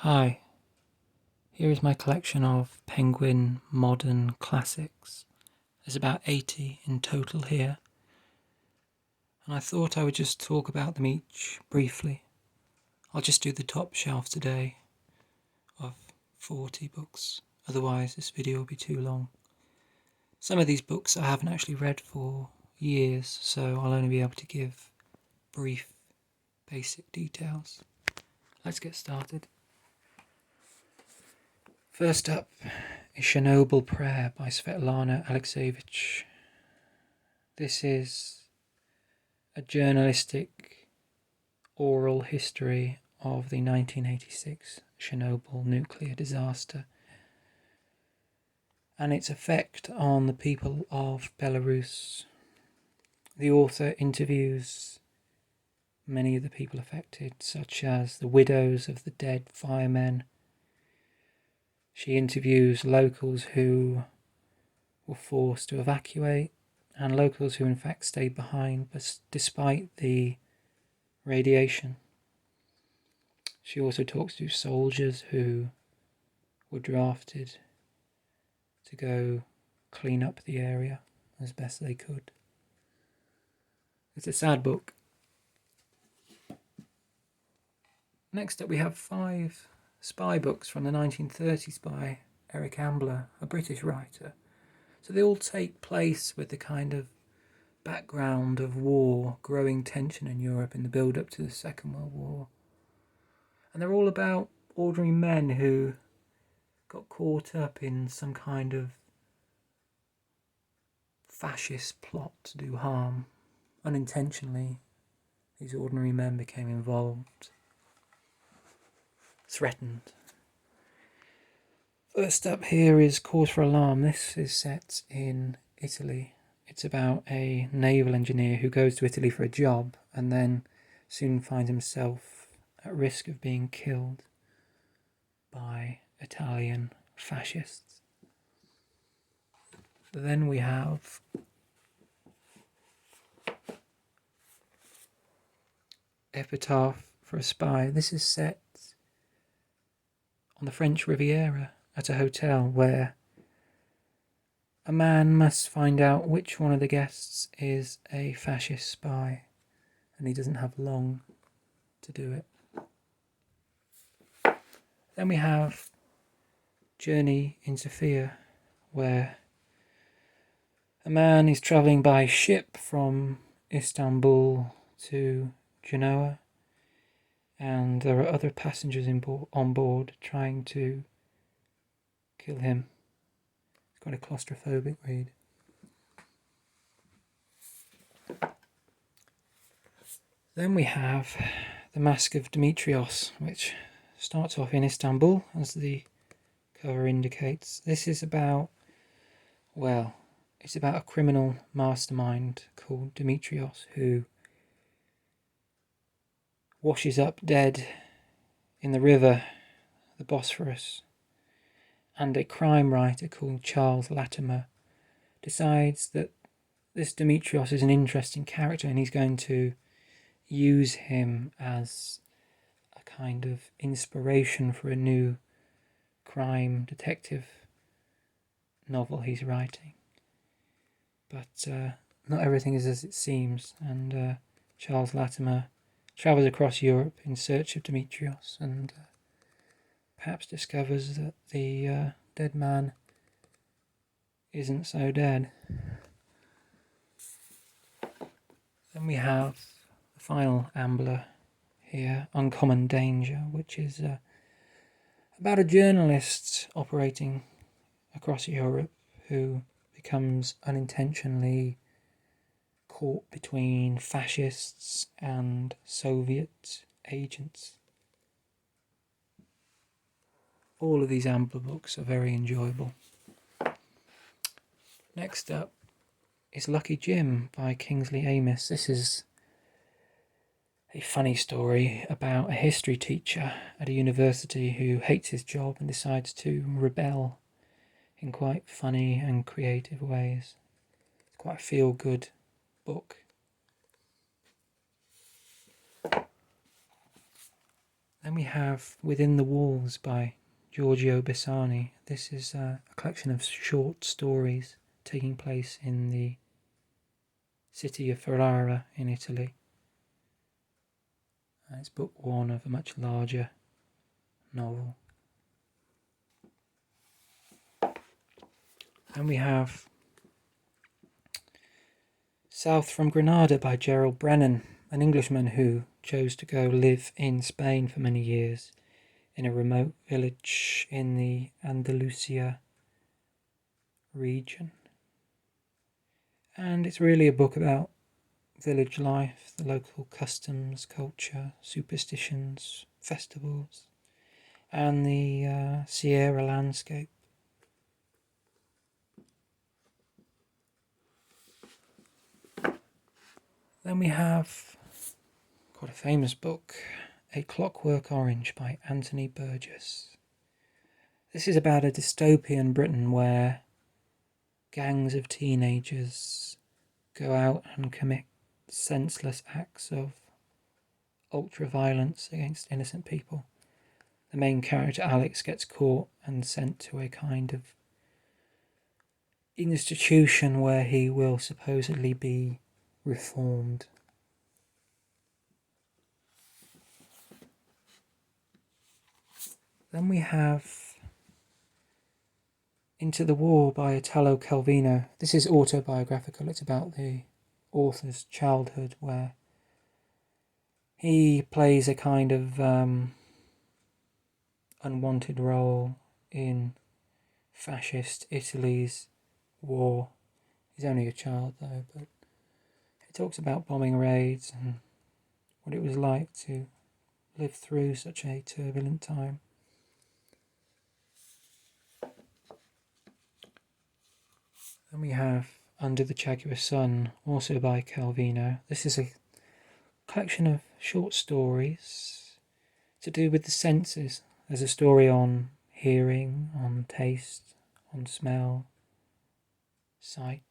Hi, here is my collection of Penguin modern classics. There's about 80 in total here, and I thought I would just talk about them each briefly. I'll just do the top shelf today of 40 books, otherwise this video will be too long. Some of these books I haven't actually read for years, so I'll only be able to give brief, basic details. Let's get started. First up is Chernobyl Prayer by Svetlana Alexievich. This is a journalistic oral history of the 1986 Chernobyl nuclear disaster and its effect on the people of Belarus. The author interviews many of the people affected, such as the widows of the dead firemen. She interviews locals who were forced to evacuate and locals who in fact stayed behind despite the radiation. She also talks to soldiers who were drafted to go clean up the area as best they could. It's a sad book. Next up we have 5 spy books from the 1930s by Eric Ambler, a British writer. So they all take place with the kind of background of war, growing tension in Europe in the build-up to the Second World War. And they're all about ordinary men who got caught up in some kind of fascist plot to do harm. Unintentionally, these ordinary men became involved, threatened. First up here is Cause for Alarm. This is set in Italy. It's about a naval engineer who goes to Italy for a job and then soon finds himself at risk of being killed by Italian fascists. Then we have Epitaph for a Spy. This is set on the French Riviera at a hotel where a man must find out which one of the guests is a fascist spy, and he doesn't have long to do it. Then we have Journey into Fear, where a man is travelling by ship from Istanbul to Genoa, and there are other passengers on board trying to kill him. It's quite a claustrophobic read. Then we have The Mask of Dimitrios, which starts off in Istanbul, as the cover indicates. This is about, it's about a criminal mastermind called Dimitrios who washes up dead in the river, the Bosphorus, and a crime writer called Charles Latimer decides that this Dimitrios is an interesting character and he's going to use him as a kind of inspiration for a new crime detective novel he's writing. But not everything is as it seems, and Charles Latimer travels across Europe in search of Dimitrios and perhaps discovers that the dead man isn't so dead. Then we have the final Ambler here, Uncommon Danger, which is about a journalist operating across Europe who becomes unintentionally caught between fascists and Soviet agents. All of these Ambler books are very enjoyable. Next up is Lucky Jim by Kingsley Amis. This is a funny story about a history teacher at a university who hates his job and decides to rebel in quite funny and creative ways. It's quite a feel-good book. Then we have Within the Walls by Giorgio Bissani. This is a collection of short stories taking place in the city of Ferrara in Italy. It's book one of a much larger novel. Then we have South from Granada by Gerald Brennan, an Englishman who chose to go live in Spain for many years in a remote village in the Andalusia region. And it's really a book about village life, the local customs, culture, superstitions, festivals, and the Sierra landscape. Then we have quite a famous book, A Clockwork Orange by Anthony Burgess. This is about a dystopian Britain where gangs of teenagers go out and commit senseless acts of ultra-violence against innocent people. The main character, Alex, gets caught and sent to a kind of institution where he will supposedly be reformed. Then we have Into the War by Italo Calvino. This is autobiographical. It's about the author's childhood where he plays a kind of unwanted role in fascist Italy's war. He's only a child though, but it talks about bombing raids and what it was like to live through such a turbulent time. Then we have Under the Chagious Sun, also by Calvino. This is a collection of short stories to do with the senses. There's a story on hearing, on taste, on smell, sight.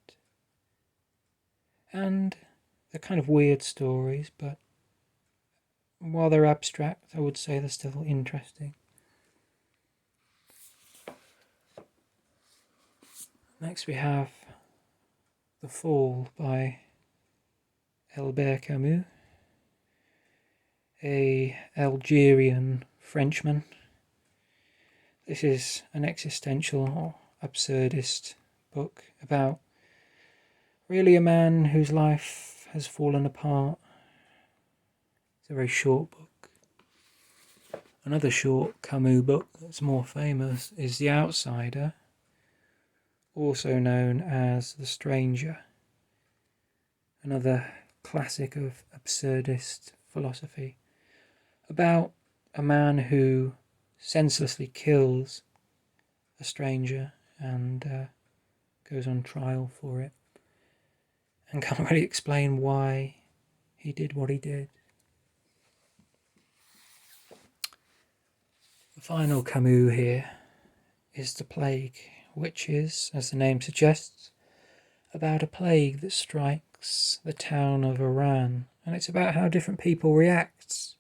And they're kind of weird stories, but while they're abstract, I would say they're still interesting. Next we have The Fall by Albert Camus, a Algerian Frenchman. This is an existential or absurdist book about really a man whose life has fallen apart. It's a very short book. Another short Camus book that's more famous is The Outsider, also known as The Stranger, another classic of absurdist philosophy, about a man who senselessly kills a stranger and goes on trial for it and can't really explain why he did what he did. The final Camus here is The Plague, which is, as the name suggests, about a plague that strikes the town of Iran, and it's about how different people react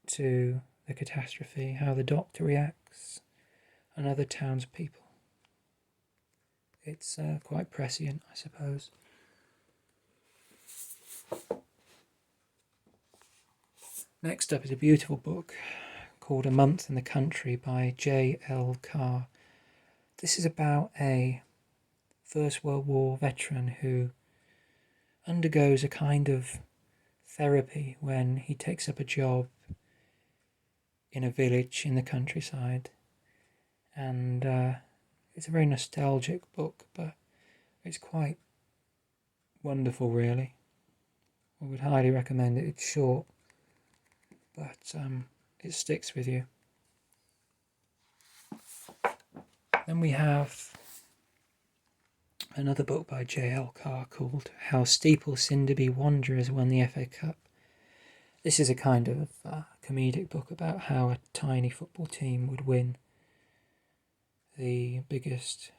to the catastrophe, how the doctor reacts, and other townspeople. It's quite prescient, I suppose. Next up is a beautiful book called A Month in the Country by J.L. Carr. This is about a First World War veteran who undergoes a kind of therapy when he takes up a job in a village in the countryside. And it's a very nostalgic book, but it's quite wonderful, really. I would highly recommend it. It's short, but it sticks with you. Then we have another book by J.L. Carr called How Steeple, Cinder Wanderers Won the FA Cup. This is a kind of comedic book about how a tiny football team would win the biggest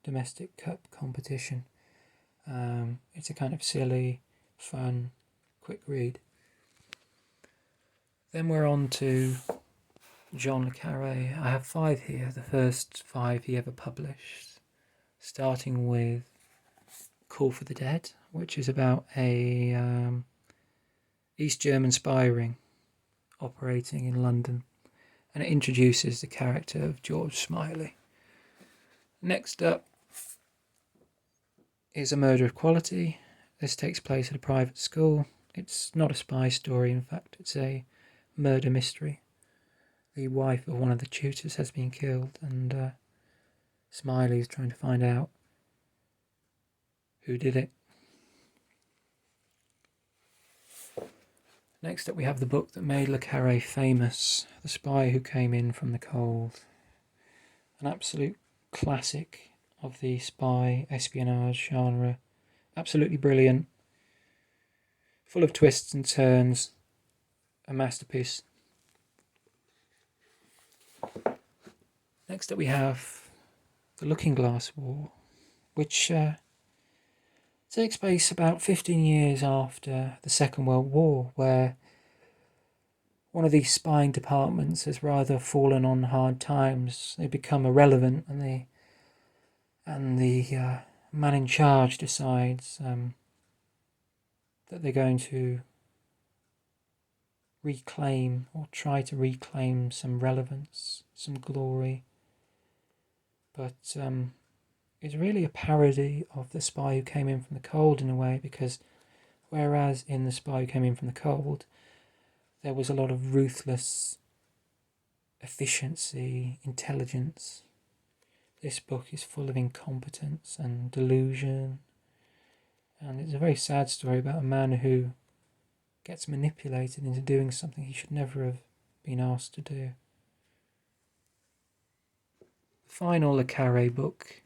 domestic cup competition. It's a kind of silly, fun, quick read. Then we're on to John le Carré. I have 5 here, the first 5 he ever published, starting with Call for the Dead, which is about a East German spy ring operating in London, and it introduces the character of George Smiley. Next up is A Murder of Quality. This takes place at a private school. It's not a spy story, in fact, it's a murder mystery. The wife of one of the tutors has been killed, and Smiley is trying to find out who did it. Next up we have the book that made le Carré famous, The Spy Who Came In From the Cold. An absolute classic of the spy espionage genre. Absolutely brilliant. Full of twists and turns. A masterpiece. Next up we have The Looking Glass War, which takes place about 15 years after the Second World War, where one of these spying departments has rather fallen on hard times. They become irrelevant, and the man in charge decides that they're going to reclaim, or try to reclaim, some relevance, some glory. But it's really a parody of The Spy Who Came In From the Cold in a way, because whereas in The Spy Who Came In From the Cold there was a lot of ruthless efficiency, intelligence, this book is full of incompetence and delusion, and it's a very sad story about a man who gets manipulated into doing something he should never have been asked to do. The final le Carré book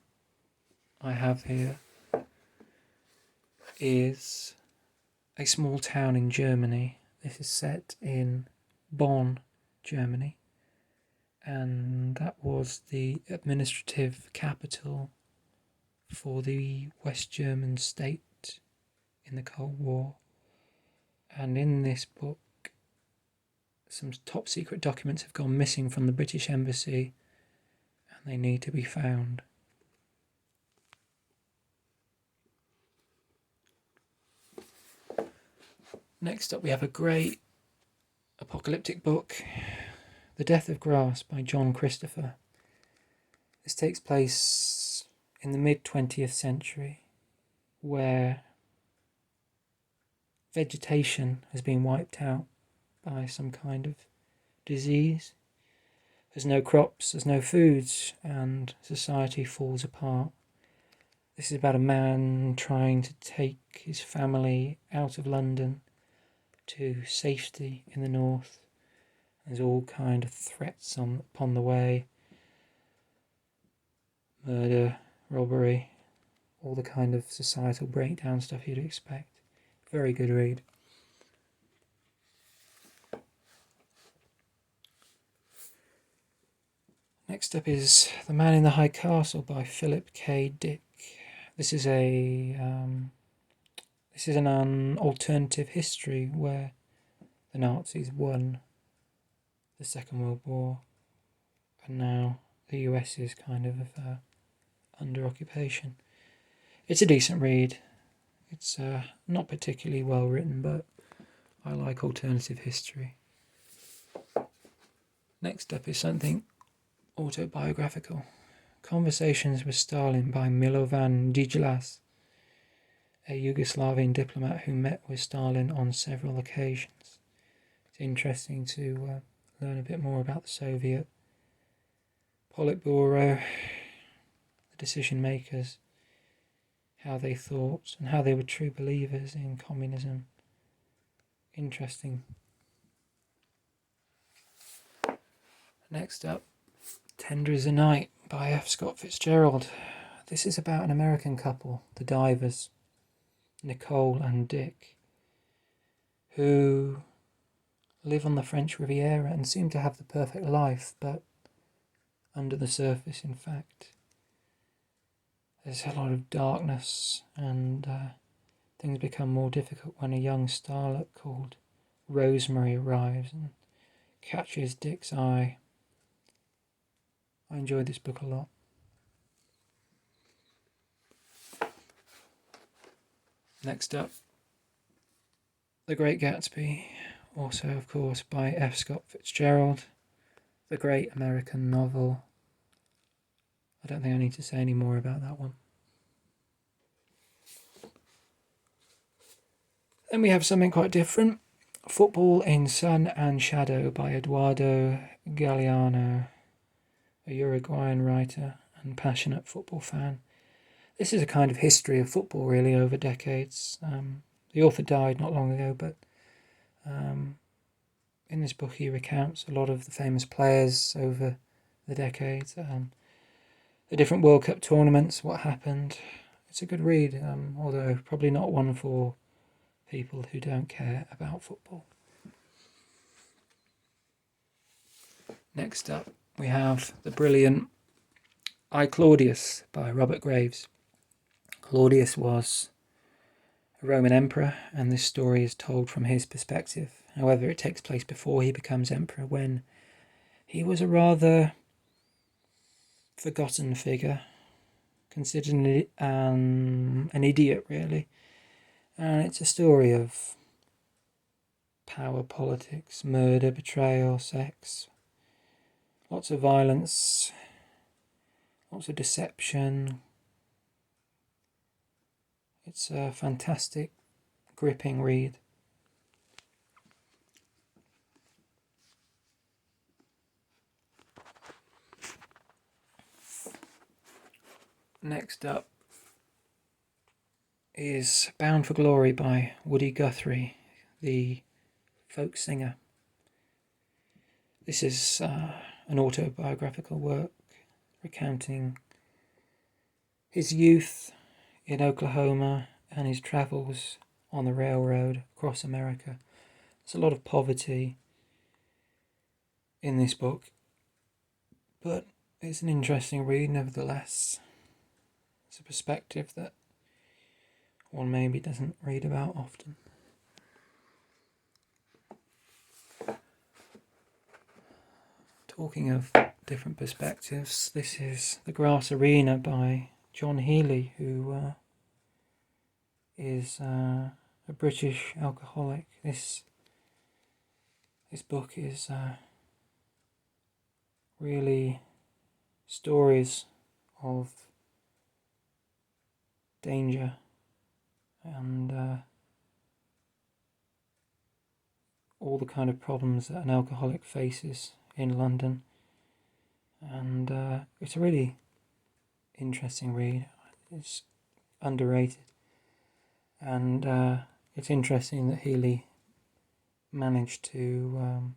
I have here is A Small Town in Germany. This is set in Bonn, Germany, and that was the administrative capital for the West German state in the Cold War. And in this book, some top secret documents have gone missing from the British Embassy, and they need to be found. Next up we have a great apocalyptic book, The Death of Grass by John Christopher. This takes place in the mid-20th century, where vegetation has been wiped out by some kind of disease. There's no crops, there's no foods, and society falls apart. This is about a man trying to take his family out of London to safety in the north. There's all kind of threats upon the way. Murder, robbery, all the kind of societal breakdown stuff you'd expect. Very good read. Next up is The Man in the High Castle by Philip K. Dick. This is an alternative history where the Nazis won the Second World War, and now the US is kind of under occupation. It's a decent read. It's not particularly well written, but I like alternative history. Next up is something autobiographical. Conversations with Stalin by Milovan Djilas, a Yugoslavian diplomat who met with Stalin on several occasions. It's interesting to learn a bit more about the Soviet Politburo, the decision makers, how they thought and how they were true believers in communism. Interesting. Next up, Tender as a Night by F. Scott Fitzgerald. This is about an American couple, the Divers, Nicole and Dick, who live on the French Riviera and seem to have the perfect life, but under the surface, in fact, there's a lot of darkness, and things become more difficult when a young starlet called Rosemary arrives and catches Dick's eye. I enjoyed this book a lot. Next up, The Great Gatsby, also of course by F. Scott Fitzgerald, the great American novel. I don't think I need to say any more about that one. Then we have something quite different. Football in Sun and Shadow by Eduardo Galeano, a Uruguayan writer and passionate football fan. This is a kind of history of football, really, over decades. The author died not long ago, but in this book he recounts a lot of the famous players over the decades, the different World Cup tournaments, what happened. It's a good read, although probably not one for people who don't care about football. Next up, we have the brilliant I, Claudius by Robert Graves. Claudius was a Roman emperor, and this story is told from his perspective. However, it takes place before he becomes emperor, when he was a rather forgotten figure, considered an idiot, really. And it's a story of power, politics, murder, betrayal, sex, lots of violence, lots of deception. It's a fantastic, gripping read. Next up is Bound for Glory by Woody Guthrie, the folk singer. This is an autobiographical work recounting his youth in Oklahoma and his travels on the railroad across America. There's a lot of poverty in this book, but it's an interesting read nevertheless. It's a perspective that one maybe doesn't read about often. Talking of different perspectives, this is The Grass Arena by John Healy, who is a British alcoholic. This book is really stories of danger and all the kind of problems that an alcoholic faces in London. And it's a really interesting read. It's underrated. And it's interesting that Healy managed to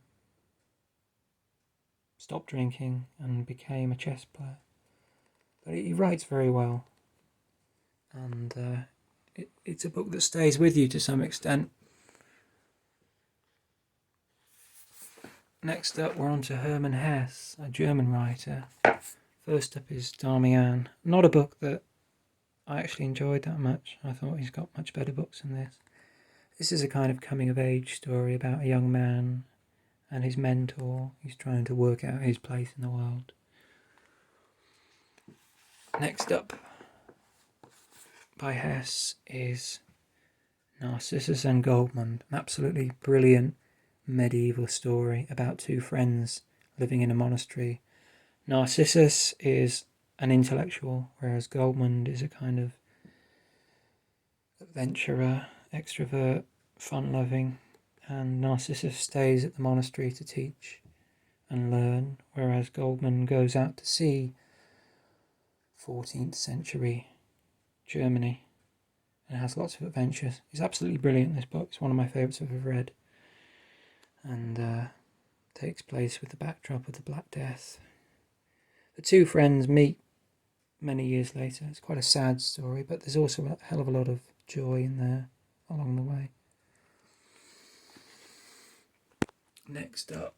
stop drinking and became a chess player. But he writes very well. And it's a book that stays with you to some extent. Next up, we're on to Hermann Hesse, a German writer. First up is Darmian. Not a book that I actually enjoyed that much. I thought he's got much better books than this. This is a kind of coming-of-age story about a young man and his mentor. He's trying to work out his place in the world. Next up, by Hesse, is Narcissus and Goldman, an absolutely brilliant medieval story about two friends living in a monastery. Narcissus is an intellectual, whereas Goldman is a kind of adventurer, extrovert, fun-loving, and Narcissus stays at the monastery to teach and learn, whereas Goldman goes out to see 14th century Germany and has lots of adventures. It's absolutely brilliant, this book. It's one of my favourites I've ever read, and takes place with the backdrop of the Black Death. The two friends meet many years later. It's quite a sad story, but there's also a hell of a lot of joy in there along the way. Next up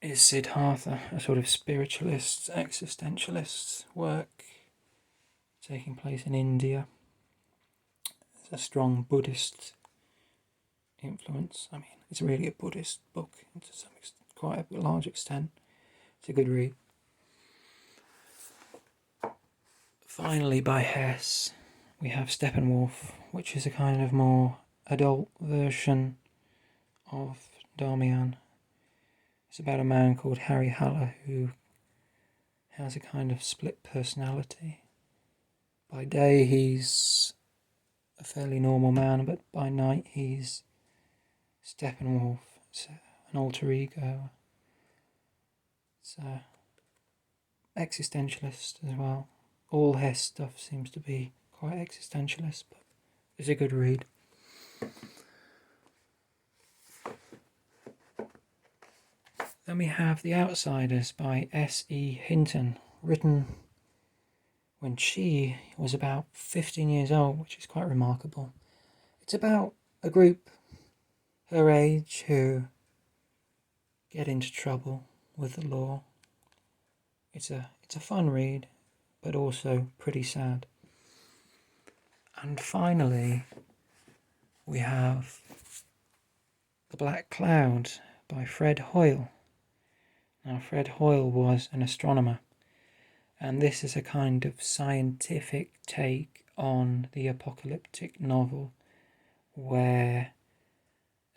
is Siddhartha, a sort of spiritualist, existentialist work taking place in India. There's a strong Buddhist influence. I mean, It's really a Buddhist book to some extent, quite a large extent. It's a good read. Finally, by Hess, we have Steppenwolf, which is a kind of more adult version of Darmian. It's about a man called Harry Haller who has a kind of split personality. By day he's a fairly normal man, but by night he's Steppenwolf. It's an alter ego. It's existentialist as well. All Hess stuff seems to be quite existentialist, but it's a good read. Then we have The Outsiders by S.E. Hinton, written when she was about 15 years old, which is quite remarkable. It's about a group her age who get into trouble with the law. It's a fun read, but also pretty sad. And finally, we have The Black Cloud by Fred Hoyle. Now, Fred Hoyle was an astronomer, and this is a kind of scientific take on the apocalyptic novel, where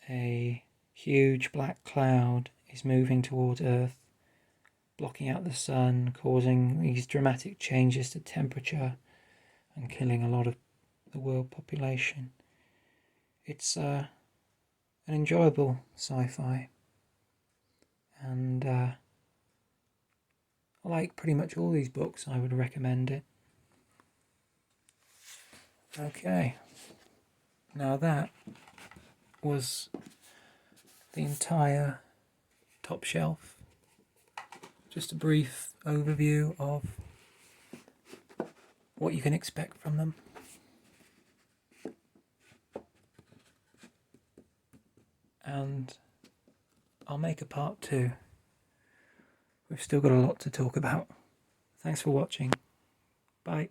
a huge black cloud is moving towards Earth, blocking out the sun, causing these dramatic changes to temperature and killing a lot of the world population. It's an enjoyable sci-fi, and like pretty much all these books, I would recommend it. Okay, now that was the entire top shelf. Just a brief overview of what you can expect from them. And I'll make a part 2. We've still got a lot to talk about. Thanks for watching. Bye.